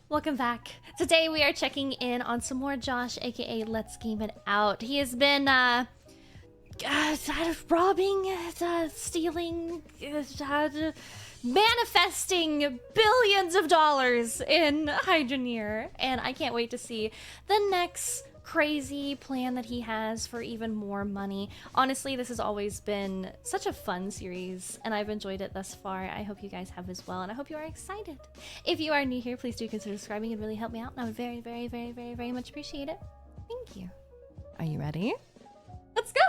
Welcome back. Today we are checking in on some more Josh, aka Let's Game It Out. He has been robbing, stealing, manifesting billions of dollars in Hydroneer, and I can't wait to see the next crazy plan that he has for even more money. Honestly, this has always been such a fun series, and I've enjoyed it thus far. I hope you guys have as well, and I hope you are excited. If you are new here, please do consider subscribing. It'd really help me out, and I would very, very, very, very, very much appreciate it. Thank you. Are you ready? Let's go!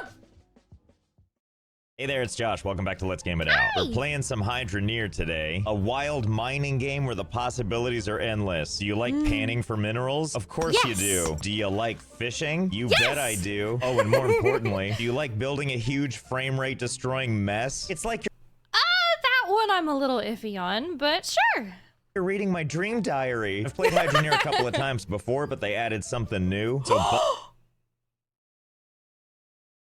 Hey there, it's Josh. Welcome back to Let's Game It Out. We're playing some Hydroneer today. A wild mining game where the possibilities are endless. Do you like panning for minerals? Of course you do. Do you like fishing? You bet I do. Oh, and more importantly, do you like building a huge frame rate destroying mess? It's like That one I'm a little iffy on, but sure. you're reading my dream diary. I've played Hydroneer a couple of times before, but they added something new. So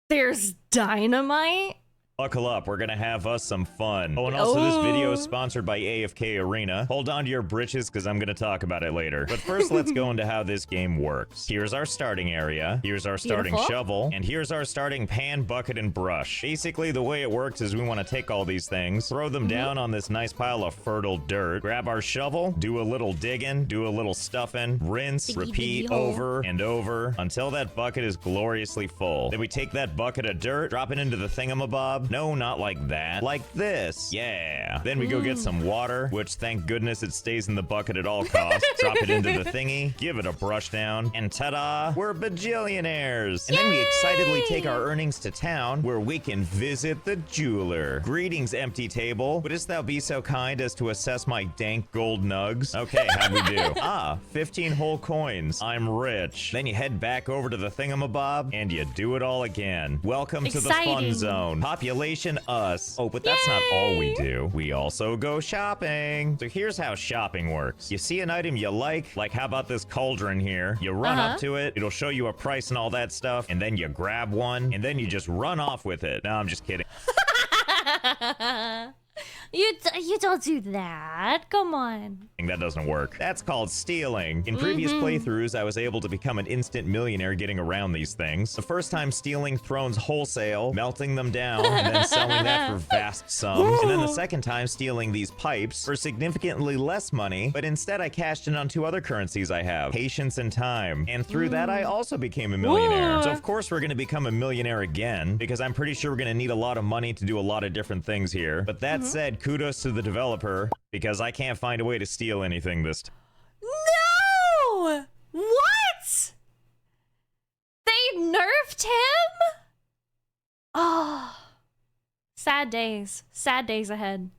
There's dynamite? buckle up, we're gonna have us some fun. Oh, and also this video is sponsored by AFK Arena. Hold on to your britches because I'm gonna talk about it later. But first, let's go into how this game works. Here's our starting area, here's our starting shovel, and here's our starting pan, bucket, and brush. Basically, the way it works is we want to take all these things, throw them down on this nice pile of fertile dirt, grab our shovel, do a little digging, do a little stuffing, rinse, repeat over and over until that bucket is gloriously full. Then we take that bucket of dirt, drop it into the thingamabob. No, not like that. Like this. Yeah. Then we go get some water, which thank goodness it stays in the bucket at all costs. Drop it into the thingy, give it a brush down, and ta-da, we're bajillionaires. And then we excitedly take our earnings to town where we can visit the jeweler. Greetings, empty table. Wouldst thou be so kind as to assess my dank gold nugs? Okay, how'd we do? 15 whole coins. I'm rich. Then you head back over to the thingamabob and you do it all again. Welcome to the fun zone. Population us. Oh, but that's not all we do. We also go shopping. So here's how shopping works. You see an item you like how about this cauldron here? You run up to it, it'll show you a price and all that stuff, and then you grab one, and then you just run off with it. No, I'm just kidding. You don't do that. Come on. That doesn't work. That's called stealing. In previous playthroughs, I was able to become an instant millionaire getting around these things. The first time stealing thrones wholesale, melting them down, and then selling that for vast sums. And then the second time stealing these pipes for significantly less money, but instead I cashed in on two other currencies I have, patience and time. And through that, I also became a millionaire. So of course we're gonna become a millionaire again, because I'm pretty sure we're gonna need a lot of money to do a lot of different things here. But that said, kudos to the developer, because I can't find a way to steal anything this time. No! What? They nerfed him? Oh. Sad days. Sad days ahead.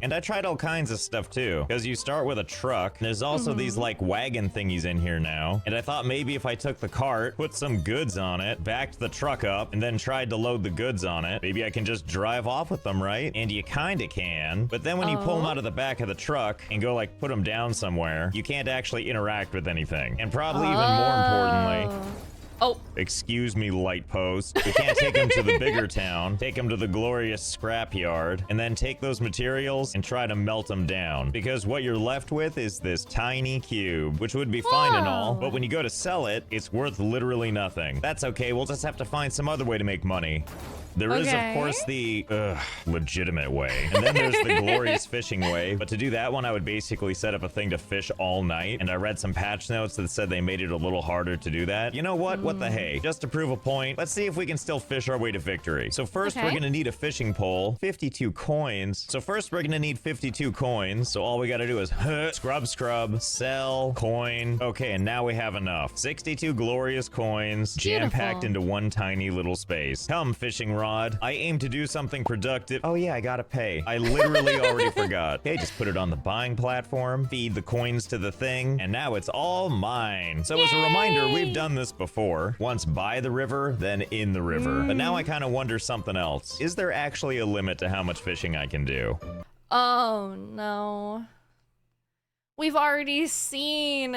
And I tried all kinds of stuff too, because you start with a truck. There's also these like wagon thingies in here now, and I thought maybe if I took the cart, put some goods on it, backed the truck up, and then tried to load the goods on it, maybe I can just drive off with them, right? And you kind of can, but then when you pull them out of the back of the truck and go like put them down somewhere, you can't actually interact with anything. And probably even more importantly, excuse me, light post. We can't take them to the bigger town, take them to the glorious scrapyard, and then take those materials and try to melt them down. Because what you're left with is this tiny cube, which would be fine and all, but when you go to sell it, it's worth literally nothing. That's okay, we'll just have to find some other way to make money. There is, of course, the legitimate way. And then there's the glorious fishing way. But to do that one, I would basically set up a thing to fish all night. And I read some patch notes that said they made it a little harder to do that. You know what? What the hey? Just to prove a point, let's see if we can still fish our way to victory. So first, we're going to need a fishing pole, 52 coins. So first, we're going to need 52 coins. So all we got to do is scrub, sell, coin. Okay, and now we have enough. 62 glorious coins jam-packed into one tiny little space. Come, fishing rod. I aim to do something productive. Oh yeah, I gotta pay. I literally already forgot. Okay, just put it on the buying platform, feed the coins to the thing, and now it's all mine. So as a reminder, we've done this before. Once by the river, then in the river. But now I kind of wonder something else. Is there actually a limit to how much fishing I can do? Oh no. We've already seen...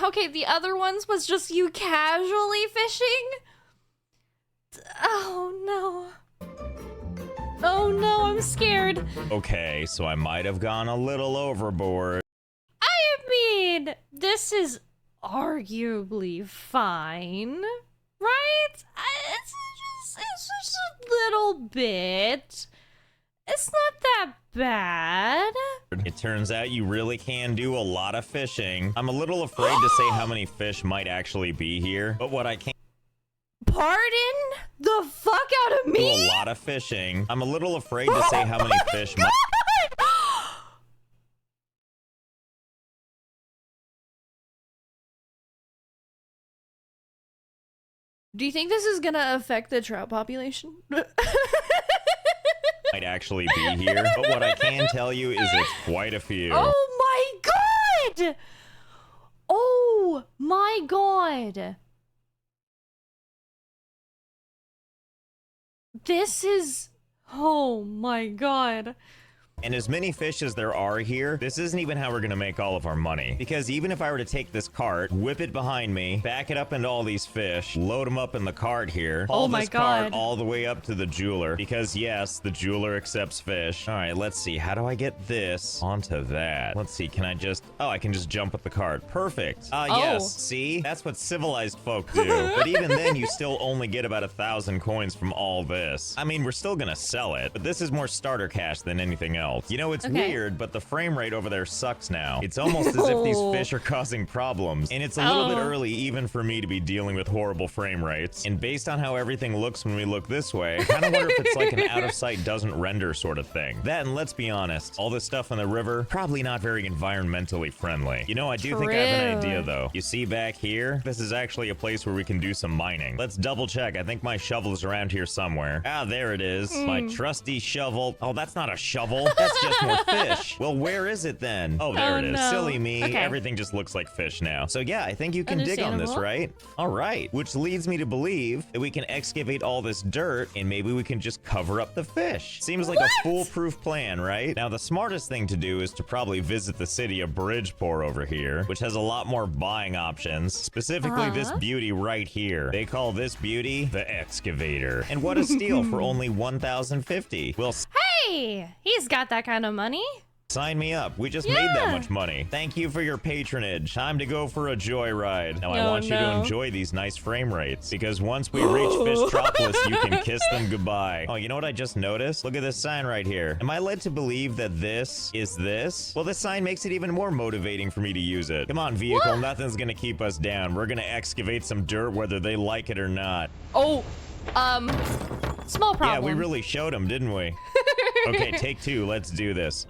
Okay, the other ones was just you casually fishing? Oh no. Oh no, I'm scared. Okay, so I might have gone a little overboard. I mean, this is arguably fine, right? It's just a little bit. It's not that bad. It turns out you really can do a lot of fishing. I'm a little afraid to say how many fish might actually be here, but what I can Pardon the fuck out of me? do a lot of fishing. I'm a little afraid to say how many fish might. Do you think this is gonna affect the trout population? Might actually be here, but what I can tell you is it's quite a few. Oh my god! Oh my god! This is... Oh my god. And as many fish as there are here, this isn't even how we're gonna make all of our money. Because even if I were to take this cart, whip it behind me, back it up into all these fish, load them up in the cart here, haul this cart all the way up to the jeweler, because yes, the jeweler accepts fish. All right, let's see, how do I get this onto that? Let's see, can I just, oh, I can just jump with the cart. Perfect. Yes, see? That's what civilized folk do. But even then, you still only get about 1,000 coins from all this. I mean, we're still gonna sell it, but this is more starter cash than anything else. You know, it's weird, but the frame rate over there sucks now. It's almost as if these fish are causing problems. And it's a little bit early even for me to be dealing with horrible frame rates. And based on how everything looks when we look this way, I kind of wonder if it's like an out of sight doesn't render sort of thing. That, and let's be honest, all this stuff in the river, probably not very environmentally friendly. You know, I do think I have an idea though. You see back here, this is actually a place where we can do some mining. Let's double check. I think my shovel is around here somewhere. Ah, there it is. My trusty shovel. Oh, that's not a shovel. That's just more fish. Well, where is it then? Oh, there it is. No. Silly me. Okay. Everything just looks like fish now. So yeah, I think you can dig on this, right? All right. Which leads me to believe that we can excavate all this dirt and maybe we can just cover up the fish. Seems like a foolproof plan, right? Now, the smartest thing to do is to probably visit the city of Bridgeport over here, which has a lot more buying options, specifically this beauty right here. They call this beauty the Excavator. And what a steal for only 1,050. Well, Hey! He's got that kind of money. sign me up. We just made that much money. Thank you for your patronage. Time to go for a joyride. Now, I want you to enjoy these nice frame rates, because once we reach Fishtropolis, you can kiss them goodbye. Oh, you know what I just noticed? Look at this sign right here. Am I led to believe that this is this? Well, this sign makes it even more motivating for me to use it. Come on, vehicle. Nothing's gonna keep us down. We're gonna excavate some dirt whether they like it or not. Oh, small problem. Yeah, we really showed them, didn't we? Okay, take two. Let's do this.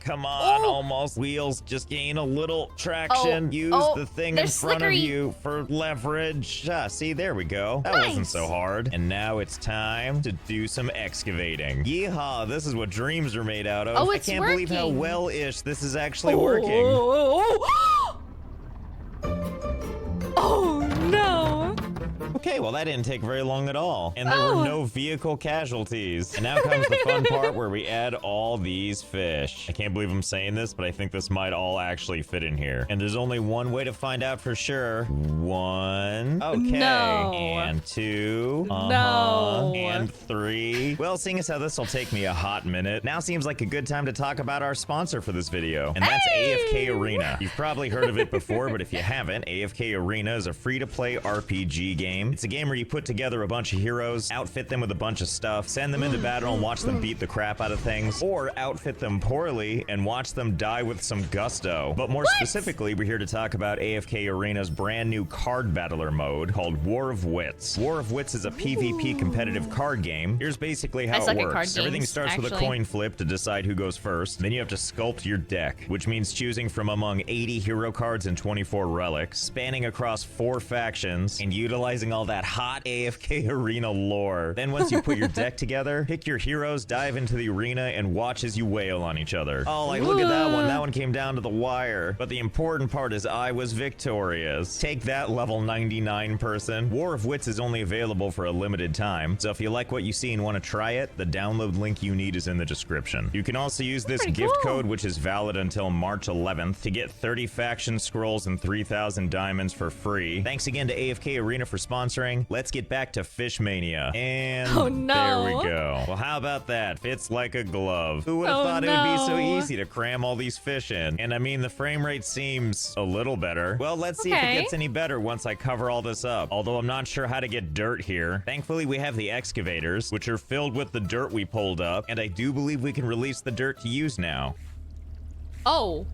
Come on, almost. Wheels just gain a little traction. Use the thing in front of you for leverage. See, there we go. That wasn't so hard. And now it's time to do some excavating. Yeehaw, this is what dreams are made out of. Oh, it's I can't believe how well-ish this is actually working. Oh, no. Okay, well, that didn't take very long at all. And there were no vehicle casualties. And now comes the fun part where we add all these fish. I can't believe I'm saying this, but I think this might all actually fit in here. And there's only one way to find out for sure. One. Okay. No. And two. No. And three. Well, seeing as how this will take me a hot minute, now seems like a good time to talk about our sponsor for this video. And that's AFK Arena. You've probably heard of it before, but if you haven't, AFK Arena is a free-to-play RPG game. It's a game where you put together a bunch of heroes, outfit them with a bunch of stuff, send them into battle and watch them beat the crap out of things, or outfit them poorly and watch them die with some gusto. But more specifically, we're here to talk about AFK Arena's brand new card battler mode called War of Wits. War of Wits is a PvP competitive card game. Here's basically how it works. Everything starts with a coin flip to decide who goes first. Then you have to sculpt your deck, which means choosing from among 80 hero cards and 24 relics, spanning across 4 factions, and utilizing all that hot AFK Arena lore. Then once you put your deck together, pick your heroes, dive into the arena, and watch as you wail on each other. Oh, like, look at that one. That one came down to the wire. But the important part is I was victorious. Take that, level 99 person. War of Wits is only available for a limited time, so if you like what you see and want to try it, the download link you need is in the description. You can also use this gift code, which is valid until March 11th, to get 30 faction scrolls and 3,000 diamonds for free. Thanks again to AFK Arena for sponsoring manufacturing. Let's get back to Fish Mania. And Oh, no. there we go. Well, how about that? Fits like a glove. Who would have thought it would be so easy to cram all these fish in? And I mean, the frame rate seems a little better. Well, let's see if it gets any better once I cover all this up. Although I'm not sure how to get dirt here. Thankfully, we have the excavators, which are filled with the dirt we pulled up. And I do believe we can release the dirt to use now. Oh.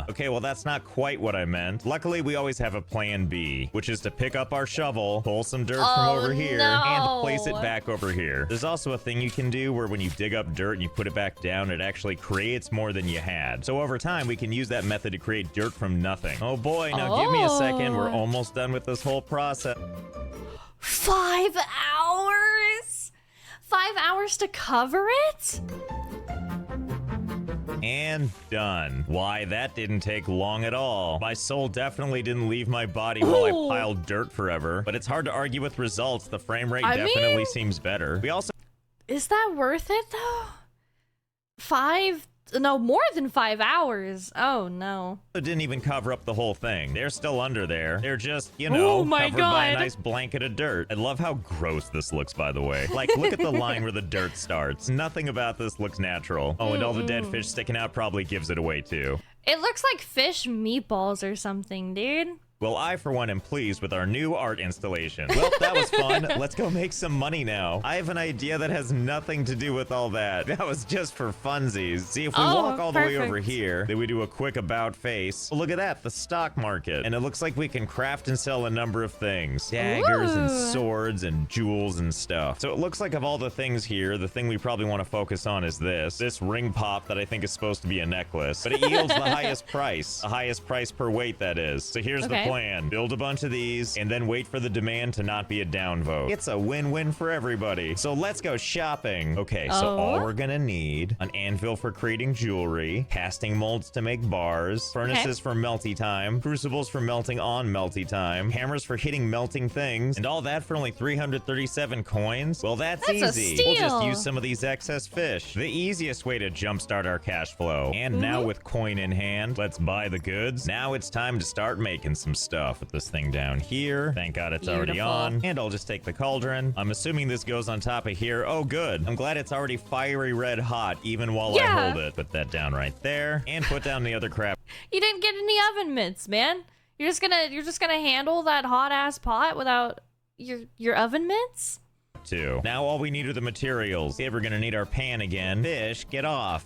Okay, well, that's not quite what I meant. Luckily, we always have a plan B, which is to pick up our shovel, pull some dirt from over here, and place it back over here. There's also a thing you can do where when you dig up dirt and you put it back down, it actually creates more than you had. So over time, we can use that method to create dirt from nothing. Oh boy, now give me a second. We're almost done with this whole process. 5 hours? 5 hours to cover it? And done. Why, that didn't take long at all. My soul definitely didn't leave my body while I piled dirt forever, but it's hard to argue with results. The frame rate definitely seems better. We also... Is that worth it, though? More than 5 hours. Oh, no. didn't even cover up the whole thing. They're still under there. They're just, you know, covered by a nice blanket of dirt. I love how gross this looks, by the way. Like, look at the line where the dirt starts. Nothing about this looks natural. Oh, and all the dead fish sticking out probably gives it away, too. It looks like fish meatballs or something, dude. Well, I, for one, am pleased with our new art installation. Well, that was fun. Let's go make some money now. I have an idea that has nothing to do with all that. That was just for funsies. See, if we walk all the way over here, then we do a quick about face. Well, look at that, the stock market. And it looks like we can craft and sell a number of things. Daggers and swords and jewels and stuff. So it looks like of all the things here, the thing we probably want to focus on is this ring pop that I think is supposed to be a necklace. But it yields the highest price. The highest price per weight, that is. So here's the plan. Build a bunch of these and then wait for the demand to not be a downvote. It's a win-win for everybody. So let's go shopping. Okay, so all we're gonna need: an anvil for creating jewelry, casting molds to make bars, furnaces for melty time, crucibles for melting on melty time, hammers for hitting melting things, and all that for only 337 coins. Well, that's easy. We'll just use some of these excess fish. The easiest way to jumpstart our cash flow. And now with coin in hand, let's buy the goods. Now it's time to start making some stuff. With this thing down here. Thank God it's already on. And I'll just take the cauldron. I'm assuming this goes on top of here. Oh, good. I'm glad it's already fiery red hot even while I hold it. Put that down right there and put down the other crap. You didn't get any oven mitts, man. You're just gonna handle that hot ass pot without your oven mitts? Too. Now all we need are the materials. Okay, we're gonna need our pan again. Fish, get off.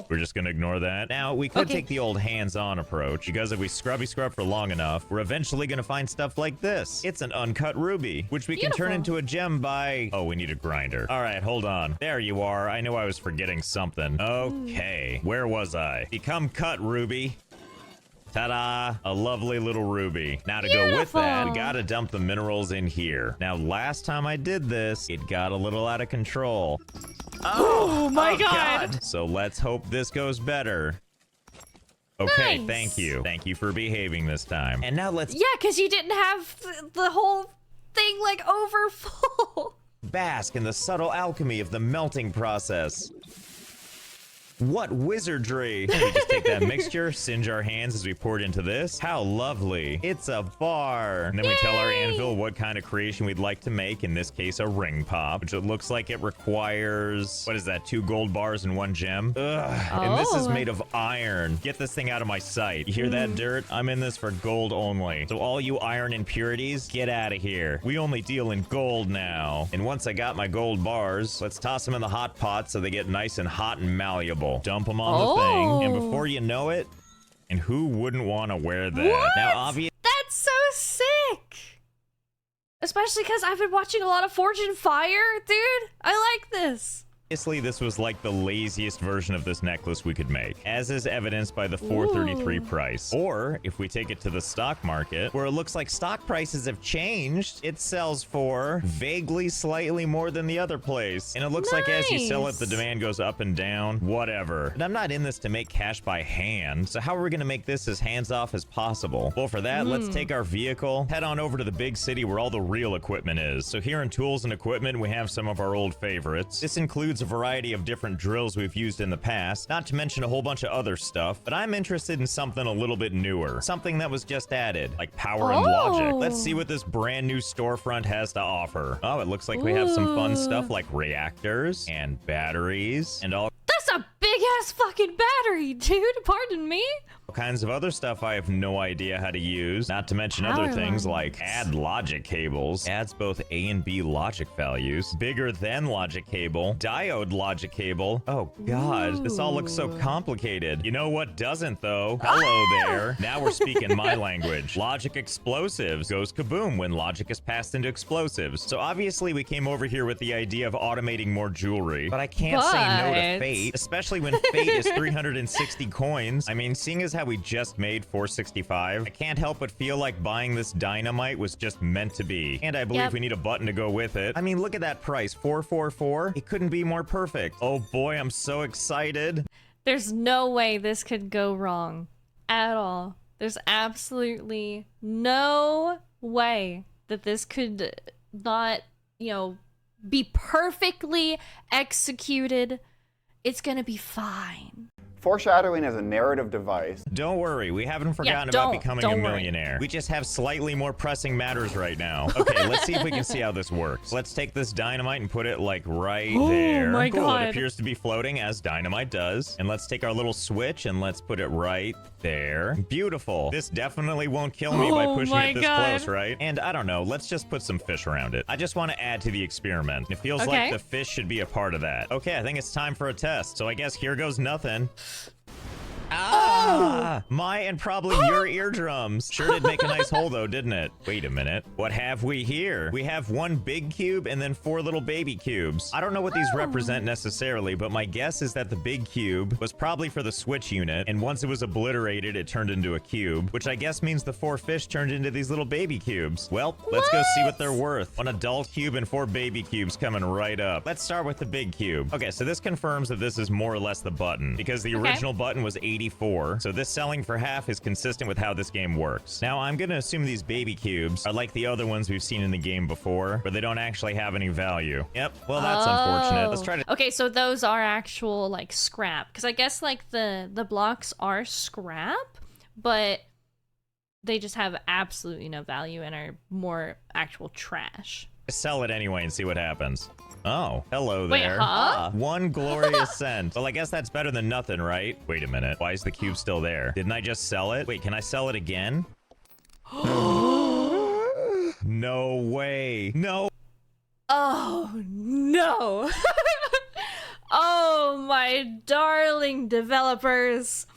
We're just gonna ignore that. Now, we could take the old hands-on approach, because if we scrubby scrub for long enough, we're eventually gonna find stuff like this. It's an uncut ruby, which we can turn into a gem by... Oh, we need a grinder. All right, hold on. There you are. I knew I was forgetting something. Okay, where was I? Become cut, ruby. Ta-da! A lovely little ruby. Now to go with that, we gotta dump the minerals in here. Now, last time I did this, it got a little out of control. Oh my God! So let's hope this goes better. Okay, thank you. Thank you for behaving this time. And now let's... Yeah, because you didn't have the whole thing, like, over full. Bask in the subtle alchemy of the melting process. What wizardry! We just take that mixture, singe our hands as we pour it into this. How lovely. It's a bar. And then we tell our anvil what kind of creation we'd like to make. In this case, a ring pop, which it looks like it requires, what is that, 2 gold bars and 1 gem? Ugh. And this is made of iron. Get this thing out of my sight. You hear that, dirt? I'm in this for gold only. So all you iron impurities, get out of here. We only deal in gold now. And once I got my gold bars, let's toss them in the hot pot so they get nice and hot and malleable. Dump them on the thing, and before you know it, and who wouldn't want to wear that? What? Now, obviously, that's so sick. Especially because I've been watching a lot of Forge and Fire, dude. I like this. this was like the laziest version of this necklace we could make, as is evidenced by the 433 price. Or, if we take it to the stock market, where it looks like stock prices have changed, it sells for vaguely slightly more than the other place. And it looks like as you sell it, the demand goes up and down, whatever. And I'm not in this to make cash by hand, so how are we gonna make this as hands-off as possible? Well, for that, let's take our vehicle, head on over to the big city where all the real equipment is. So here in tools and equipment, we have some of our old favorites. This includes a variety of different drills we've used in the past, not to mention a whole bunch of other stuff, but I'm interested in something a little bit newer, something that was just added, like power and logic. Let's see what this brand new storefront has to offer. Oh, it looks like we have some fun stuff like reactors and batteries and all That's a big-ass fucking battery, dude. Pardon me? kinds of other stuff I have no idea how to use, not to mention other things like add logic cables, adds both A and B logic values, bigger than logic cable, diode logic cable. Oh god, this all looks so complicated. You know what doesn't though? Hello there. Now we're speaking my language. Logic explosives goes kaboom when logic is passed into explosives. So obviously we came over here with the idea of automating more jewelry, but I can't say no to fate, especially when fate is 360 coins. I mean, seeing as how we just made 465, I can't help but feel like buying this dynamite was just meant to be. And I believe we need a button to go with it. I mean, look at that price, 444. It couldn't be more perfect. Oh boy, I'm so excited. There's no way this could go wrong at all. There's absolutely no way that this could not, you know, be perfectly executed. It's gonna be fine. Foreshadowing is a narrative device. Don't worry, we haven't forgotten about becoming a millionaire. We just have slightly more pressing matters right now. Okay, let's see if we can see how this works. Let's take this dynamite and put it like right there. My cool, God. it appears to be floating as dynamite does. And let's take our little switch and let's put it right there. Beautiful. This definitely won't kill me by pushing it this close, right? And I don't know, let's just put some fish around it. I just want to add to the experiment. It feels like the fish should be a part of that. Okay, I think it's time for a test. So I guess here goes nothing. Ah! My and probably your eardrums. Sure did make a nice hole though, didn't it? Wait a minute. What have we here? We have one big cube and then 4 little baby cubes. I don't know what these represent necessarily, but my guess is that the big cube was probably for the switch unit, and once it was obliterated, it turned into a cube, which I guess means the 4 fish turned into these little baby cubes. Well, let's go see what they're worth. One adult cube and 4 baby cubes coming right up. Let's start with the big cube. Okay, so this confirms that this is more or less the button, because the original button was 84, so this selling for half is consistent with how this game works. Now, I'm gonna assume these baby cubes are like the other ones we've seen in the game before, but they don't actually have any value. Yep, well, that's unfortunate. Let's try to... Okay, so those are actual, like, scrap. Because I guess, like, the blocks are scrap, but they just have absolutely no value and are more actual trash. sell it anyway and see what happens. Oh, hello there. Wait, huh? One glorious cent. Well, I guess that's better than nothing, right? Wait a minute. Why is the cube still there? Didn't I just sell it? Wait, can I sell it again? No way. No. Oh, no. Oh, my darling developers.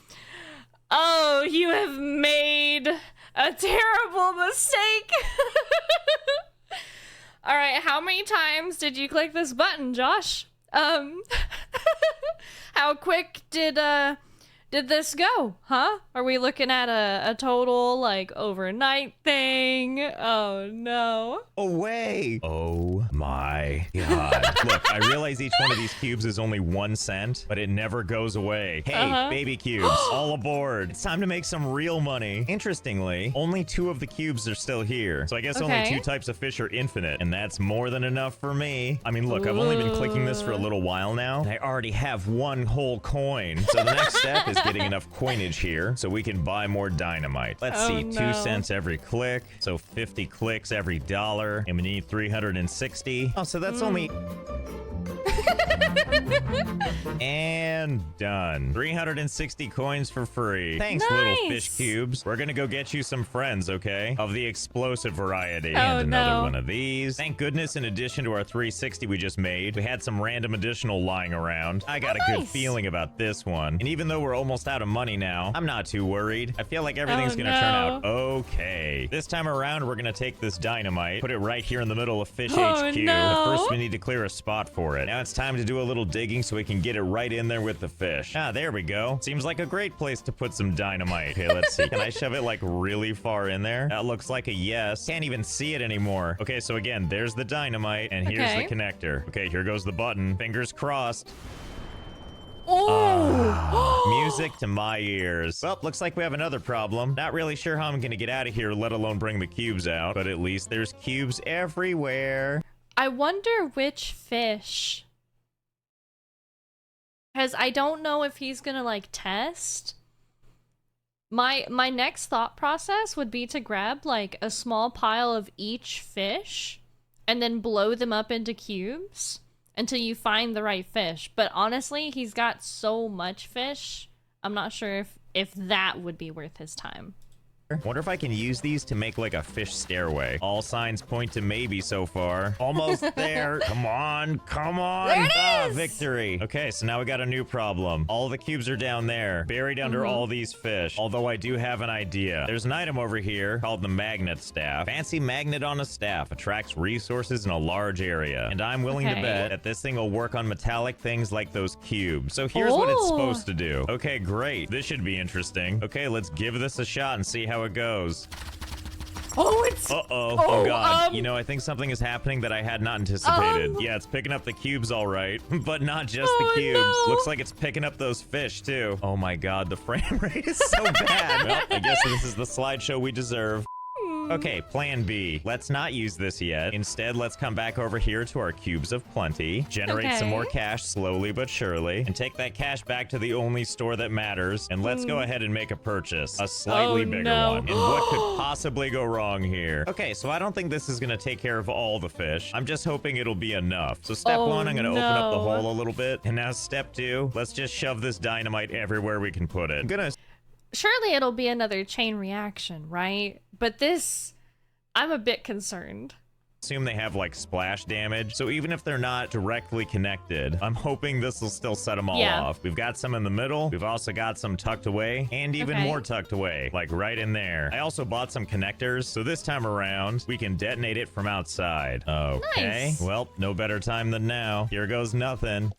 Oh, you have made a terrible mistake. All right, how many times did you click this button, Josh? How quick did this go, huh? Are we looking at a total, like, overnight thing? Oh, no. Away. Oh my god. Look, I realize each one of these cubes is only 1 cent, but it never goes away. Hey, baby cubes, all aboard. It's time to make some real money. Interestingly, only 2 of the cubes are still here. So I guess only 2 types of fish are infinite, and that's more than enough for me. I mean, look, I've only been clicking this for a little while now, and I already have 1 whole coin. So the next step is getting enough coinage here so we can buy more dynamite. Let's see, 2 cents every click, so 50 clicks every dollar, and we need 360. Oh, so that's only... And done. 360 coins for free. Thanks, little fish cubes. We're gonna go get you some friends, okay? Of the explosive variety. And another one of these. Thank goodness, in addition to our 360 we just made, we had some random additional lying around. I got a good feeling about this one. And even though we're almost out of money now, I'm not too worried. I feel like everything's gonna turn out okay. This time around, we're gonna take this dynamite, put it right here in the middle of Fish HQ. But first, we need to clear a spot for it. Now it's time to do a little digging so we can get it right in there with the fish. Ah, there we go. Seems like a great place to put some dynamite. Okay, let's see. Can I shove it like really far in there? That looks like a yes. Can't even see it anymore. Okay, so again, there's the dynamite and here's the connector. Okay, here goes the button. Fingers crossed. Oh! Music to my ears. Well, looks like we have another problem. Not really sure how I'm gonna get out of here, let alone bring the cubes out, but at least there's cubes everywhere. I wonder which fish Because I don't know if he's gonna like test. My next thought process would be to grab like a small pile of each fish and then blow them up into cubes until you find the right fish. But honestly, he's got so much fish, I'm not sure if that would be worth his time. Wonder if I can use these to make like a fish stairway. All signs point to maybe so far. Almost there. Come on, come on. There it is! Victory. Okay, so now we got a new problem. All the cubes are down there, buried under all these fish. Although I do have an idea. There's an item over here called the magnet staff. Fancy magnet on a staff attracts resources in a large area. And I'm willing to bet that this thing will work on metallic things like those cubes. So here's what it's supposed to do. Okay, great. This should be interesting. Okay, let's give this a shot and see how it goes. Oh, it's... Oh god. You know, I think something is happening that I had not anticipated. Yeah, it's picking up the cubes all right, but not just the cubes. No. Looks like it's picking up those fish too. Oh my god, the frame rate is so bad. Well, I guess this is the slideshow we deserve. Okay, plan B. Let's not use this yet. Instead, let's come back over here to our cubes of plenty, generate some more cash slowly but surely, and take that cash back to the only store that matters, and let's go ahead and make a purchase. A slightly bigger one. And what could possibly go wrong here? Okay, so I don't think this is gonna take care of all the fish. I'm just hoping it'll be enough. So step one, I'm gonna open up the hole a little bit. And now step two, let's just shove this dynamite everywhere we can put it. I'm gonna... Surely it'll be another chain reaction, right? But this, I'm a bit concerned. Assume they have like splash damage, so even if they're not directly connected, I'm hoping this will still set them all off. We've got some in the middle, we've also got some tucked away, and even more tucked away, like right in there. I also bought some connectors, so this time around we can detonate it from outside. Okay, well, no better time than now. Here goes nothing.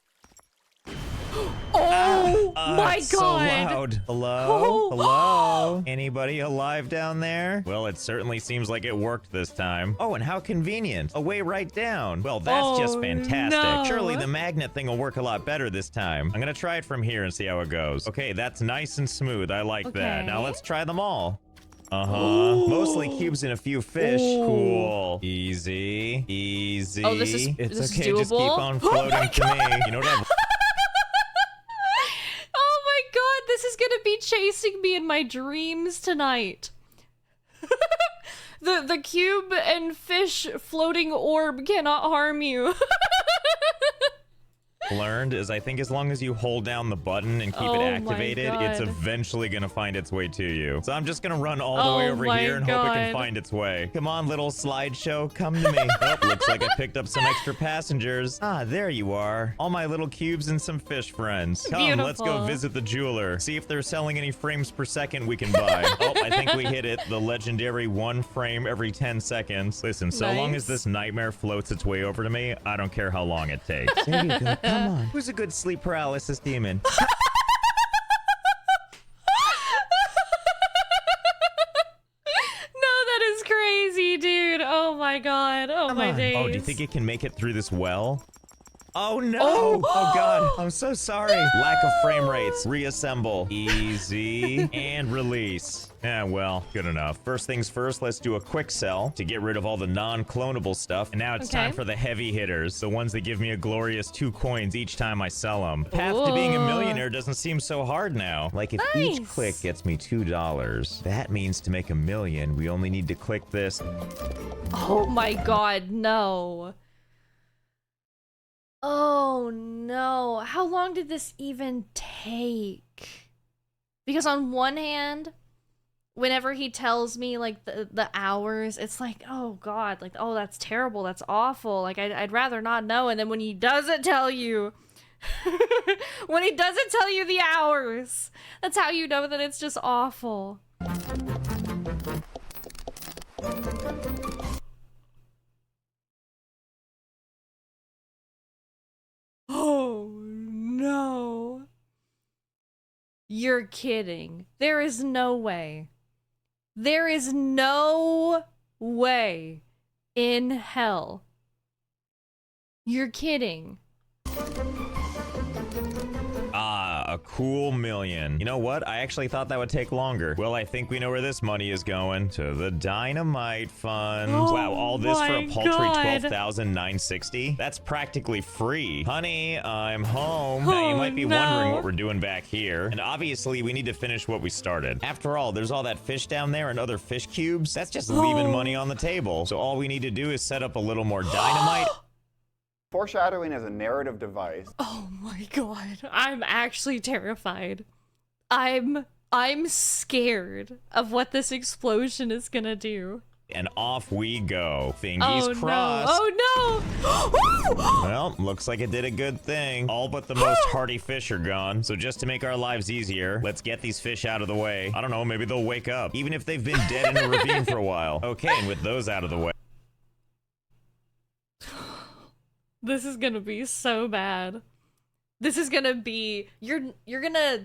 Oh my god! So loud. Hello? Hello? Anybody alive down there? Well, it certainly seems like it worked this time. Oh, and how convenient. A way right down. Well, that's just fantastic. No. Surely the magnet thing will work a lot better this time. I'm gonna try it from here and see how it goes. Okay, that's nice and smooth. I like that. Now let's try them all. Mostly cubes and a few fish. Cool. Easy. Easy. Oh, this is it's this okay. is doable? Just keep on floating to me. You know what I've... Oh my god, this is gonna be chasing me in my dreams tonight. The cube and fish floating orb cannot harm you. learned is I think as long as you hold down the button and keep it activated, it's eventually gonna find its way to you. So I'm just gonna run all the way over here and hope it can find its way. Come on, little slideshow, come to me. Oh, looks like I picked up some extra passengers. Ah, there you are. All my little cubes and some fish friends. Come, let's go visit the jeweler. See if they're selling any frames per second we can buy. Oh, I think we hit it. The legendary 1 frame every 10 seconds. Listen, so long as this nightmare floats its way over to me, I don't care how long it takes. There you go. Come on. Who's a good sleep paralysis demon? No, that is crazy, dude. Oh my god. Oh my days. Oh, do you think it can make it through this well? Oh no! Oh god, I'm so sorry. Lack of frame rates. Reassemble. Easy. And release. Yeah, well, good enough. First things first, let's do a quick sell to get rid of all the non-clonable stuff. And now it's time for the heavy hitters, the ones that give me a glorious 2 coins each time I sell them. Path to being a millionaire doesn't seem so hard now. Like if each click gets me $2, that means to make $1 million, we only need to click this. Oh my god, no. Oh no, how long did this even take? Because on one hand, whenever he tells me like the hours, it's like, oh god, like, oh, that's terrible, that's awful, like I'd rather not know. And then when he doesn't tell you, when he doesn't tell you the hours, that's how you know that it's just awful. Oh no. You're kidding. There is no way. There is no way in hell. You're kidding. A cool million. You know what? I actually thought that would take longer. Well, I think we know where this money is going. To the dynamite fund. Oh wow, all this for a my paltry God. 12,960? That's practically free. Honey, I'm home. Now, you might be wondering what we're doing back here. And obviously, we need to finish what we started. After all, there's all that fish down there and other fish cubes. That's just leaving money on the table. So all we need to do is set up a little more dynamite. Foreshadowing is a narrative device. Oh my God. I'm actually terrified. I'm scared of what this explosion is gonna do. And off we go. Fingies crossed. Oh no! Well, looks like it did a good thing. All but the most hardy fish are gone. So just to make our lives easier, let's get these fish out of the way. I don't know, maybe they'll wake up, even if they've been dead in a ravine for a while. Okay, and with those out of the way. This is gonna be so bad. This is gonna be you're gonna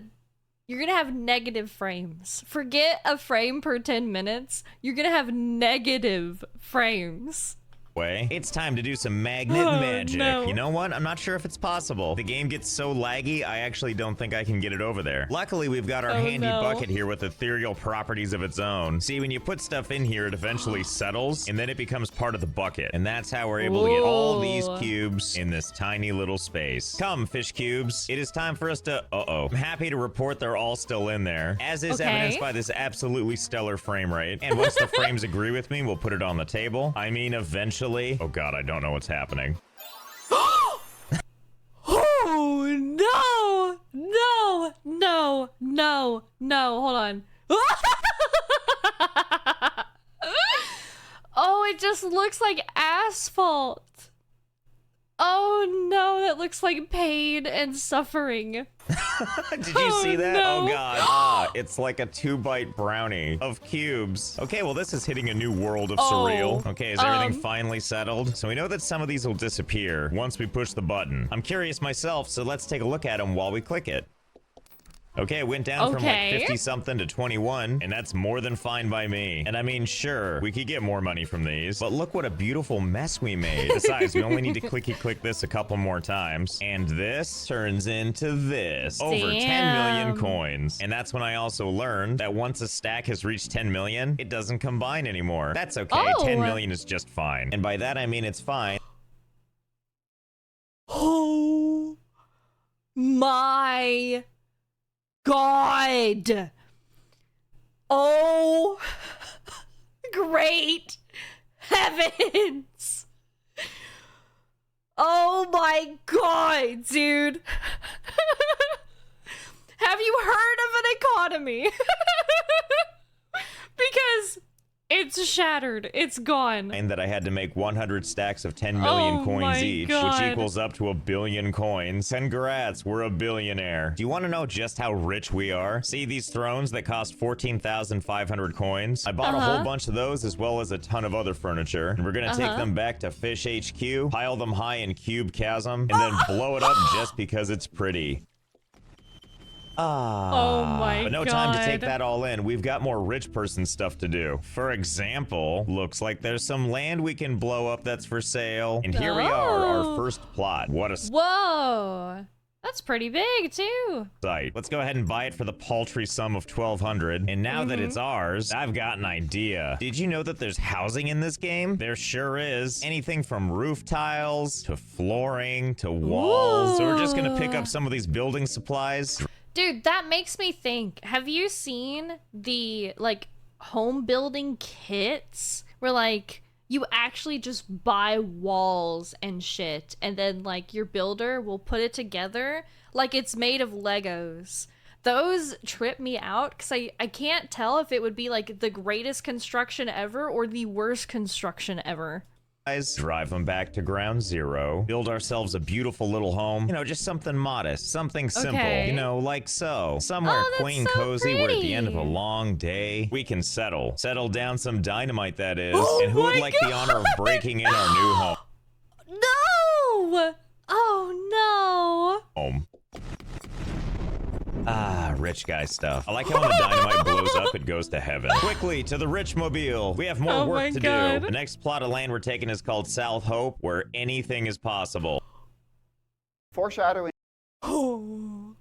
have negative frames. Forget a frame per 10 minutes. You're gonna have negative frames. It's time to do some magnet magic. No. You know what? I'm not sure if it's possible. The game gets so laggy, I actually don't think I can get it over there. Luckily, we've got our handy bucket here with ethereal properties of its own. See, when you put stuff in here, it eventually settles, and then it becomes part of the bucket. And that's how we're able to get all these cubes in this tiny little space. Come, fish cubes. It is time for us to... Uh-oh. I'm happy to report they're all still in there, as is evidenced by this absolutely stellar frame rate. And once the frames agree with me, we'll put it on the table. I mean, eventually... Oh god, I don't know what's happening. Oh no! No! No! No! No! Hold on. Oh, it just looks like asphalt. Oh no, that looks like pain and suffering. Did you see that? No. Oh god. It's like a 2-bite brownie of cubes. Okay, well this is hitting a new world of surreal. Okay, is everything finally settled? So we know that some of these will disappear once we push the button. I'm curious myself, so let's take a look at them while we click it. Okay, it went down from like 50 something to 21, and that's more than fine by me. And I mean, sure, we could get more money from these, but look what a beautiful mess we made. Besides, we only need to click this a couple more times, and this turns into this. Over 10 million coins. And that's when I also learned that once a stack has reached 10 million, it doesn't combine anymore. That's okay, 10 million is just fine. And by that I mean it's fine. Oh my God. Oh, great heavens. Oh my God, dude. Have you heard of an economy? Because it's shattered. It's gone. And that I had to make 100 stacks of 10 million coins each, which equals up to 1 billion coins. Congrats, we're a billionaire. Do you want to know just how rich we are? See these thrones that cost 14,500 coins? I bought a whole bunch of those as well as a ton of other furniture. And we're gonna take them back to Fish HQ, pile them high in Cube Chasm, and then blow it up just because it's pretty. Oh my God. But no time to take that all in. We've got more rich person stuff to do. For example, looks like there's some land we can blow up that's for sale. And here we are, our first plot. What a Whoa. That's pretty big, too. site. Let's go ahead and buy it for the paltry sum of 1,200. And now that it's ours, I've got an idea. Did you know that there's housing in this game? There sure is. Anything from roof tiles to flooring to walls. So we're just gonna pick up some of these building supplies. Dude, that makes me think. Have you seen the, like, home building kits where, like, you actually just buy walls and shit, and then, like, your builder will put it together like it's made of Legos? Those trip me out because I can't tell if it would be, like, the greatest construction ever or the worst construction ever. Drive them back to ground zero, build ourselves a beautiful little home, you know, just something modest, something simple, you know, like so. Somewhere quaint and cozy where at the end of a long day, we can settle down some dynamite, that is. And who would like the honor of breaking in our new home? No! Oh, no. Home. Ah, rich guy stuff. I like how when the dynamite blows up, it goes to heaven. Quickly, to the rich mobile. We have more work to do. The next plot of land we're taking is called South Hope, where anything is possible. Foreshadowing. Oh.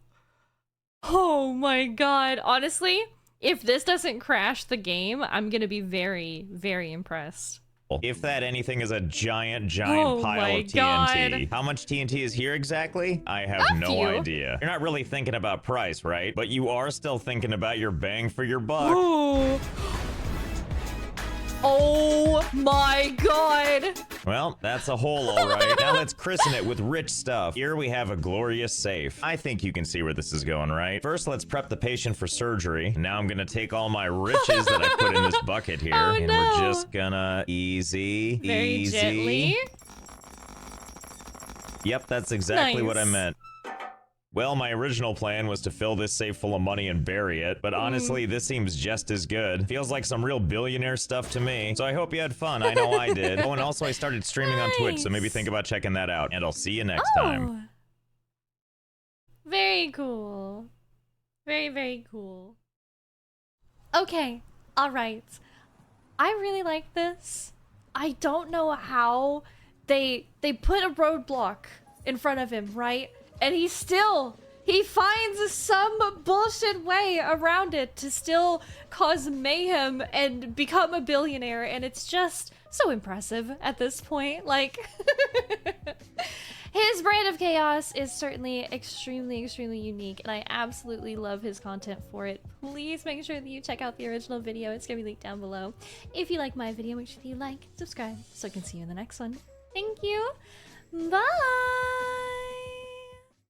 Oh my god. Honestly, if this doesn't crash the game, I'm gonna be very, very impressed. If that anything is a giant Oh pile my of TNT. God. How much TNT is here exactly? I have A no few. idea. You're not really thinking about price, right? But you are still thinking about your bang for your buck. Oh. Oh my god. Well, that's a hole, all right. Now let's christen it with rich stuff. Here we have a glorious safe. I think you can see where this is going, right? First, let's prep the patient for surgery. Now I'm gonna take all my riches that I put in this bucket here, Oh, and no. we're just gonna easy. Very gently. Yep, that's exactly what I Nice. meant. Well, my original plan was to fill this safe full of money and bury it, but honestly, this seems just as good. Feels like some real billionaire stuff to me. So I hope you had fun. I know I did. Oh, and also I started streaming on Twitch, so maybe Nice. think about checking that out. And I'll see you next time. Very cool. Very, very cool. Okay, alright. I really like this. I don't know how they put a roadblock in front of him, right? And he finds some bullshit way around it to still cause mayhem and become a billionaire, and it's just so impressive at this point. Like, his brand of chaos is certainly extremely, extremely unique, and I absolutely love his content for it. Please make sure that you check out the original video. It's gonna be linked down below. If you like my video, make sure that you like, subscribe, so I can see you in the next one. Thank you. Bye!